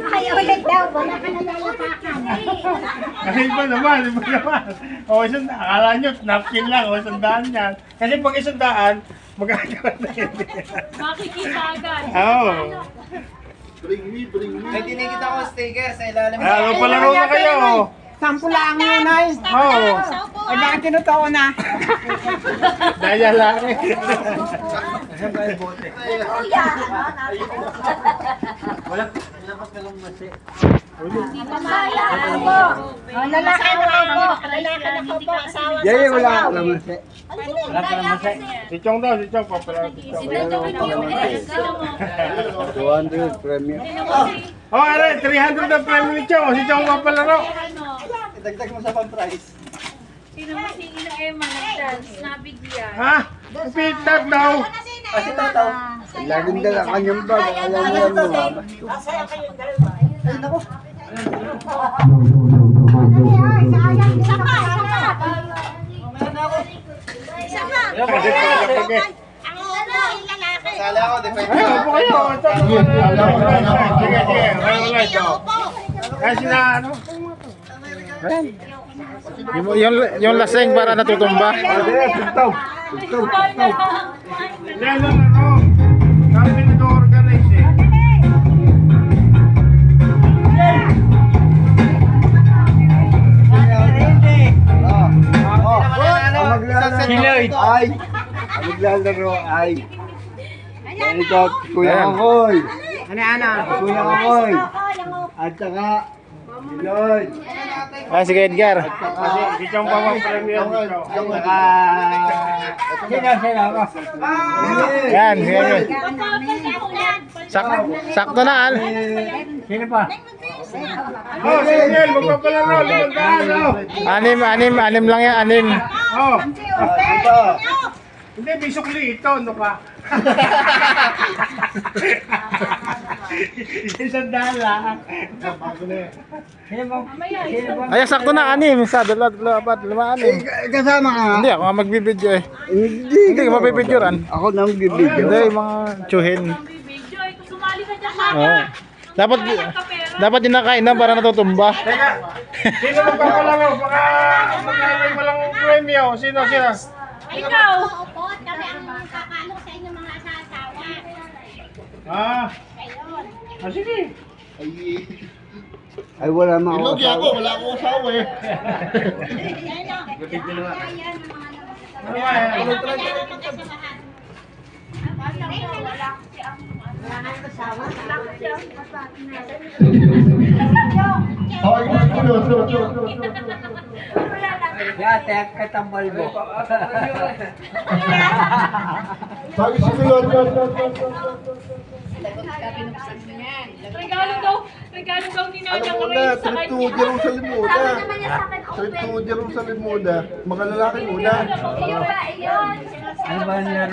Ay, ulit daw. Wala ka na lalapakan. Kasi iba naman. O, akala nyo, napkin lang. O, 100 yan. Kasi pag 100, magkakaroon na yun. Makikita agad. Oo. Bring me. May tinikita ko sticker sa ilalim. Ano, palaro na kayo. Sampu lang yun ay. Oo. Ay, bakit tinutuo na? Daya lang eh. Saan ba yung bote? Kuya. Wala pa kalong masi. Mamaya ako. Lalaki na ako. Lalaki na ako po. Asawa sa Yay, wala sayaw. ka naman siya. Wala pa kalong masi. Si Chong daw, si Chong. Papalaro si Chong. 200 premium. Oh, are, 300 na premium ni Chong. Si Chong papalaro. Dagdag mo sa pan-price. Sino mo si Ina Emma nag-dance? Nabigyan. Ha? Pitat daw. Kasi tataw. Laging dala kanyang bag. Alam mo yan mo. Isa pa. Isa pa. Ang ulo, yung lalaki. Sala ko, depende. Ay, upo kayo. Ito, sige, sige. Wala ito. Kasi na, ano? Yung laseng para natutumba. Tugtaw. Yan ang ano. Kami nag-organize eh. Ang maglalaro ay ito, Kuya Akoy. Ano? Kuya Akoy. At saka Lloyd. Si Edgar. Kasi si Chong papapalaro yan. Sino ako? Yan. Sakto na. Sino pa? Oh, si Niel, magpapalaro. 500, oh. Anim lang yan. Oh. Ito. Hindi, may sukli ito. Ano ka? Isang dala. Ay, sakto na. Isa, dalawa, apat, lima, anim. Kasama ka. Hindi, ako nga magbibidyo eh. Hindi Hindi, mabibidyoran. Ako nang bibidyo. Hindi, mga tsuhin. Bibidyo. Ito sumali ka dyan. Oo. Dapat dinakain na para natutumba. Teka, sino magpapalaro? Baka maglalagay mo lang premyo. Sino? Ikaw. Opo, kami ang kakalo sa inyong mga asawa. Ah, sige. Ay, wala mga Ilogi ako, wala akong asawa eh. Ano nga yan? Yeah, tek katambal mo. Sabi si Kulot. Regalo daw ni Nana Alam mo Karay na, sa trip to kanya. Jerusalem muna. Trip to Jerusalem muna. Mga lalaki muna. Iyon ba, iyon? Ano ba niya?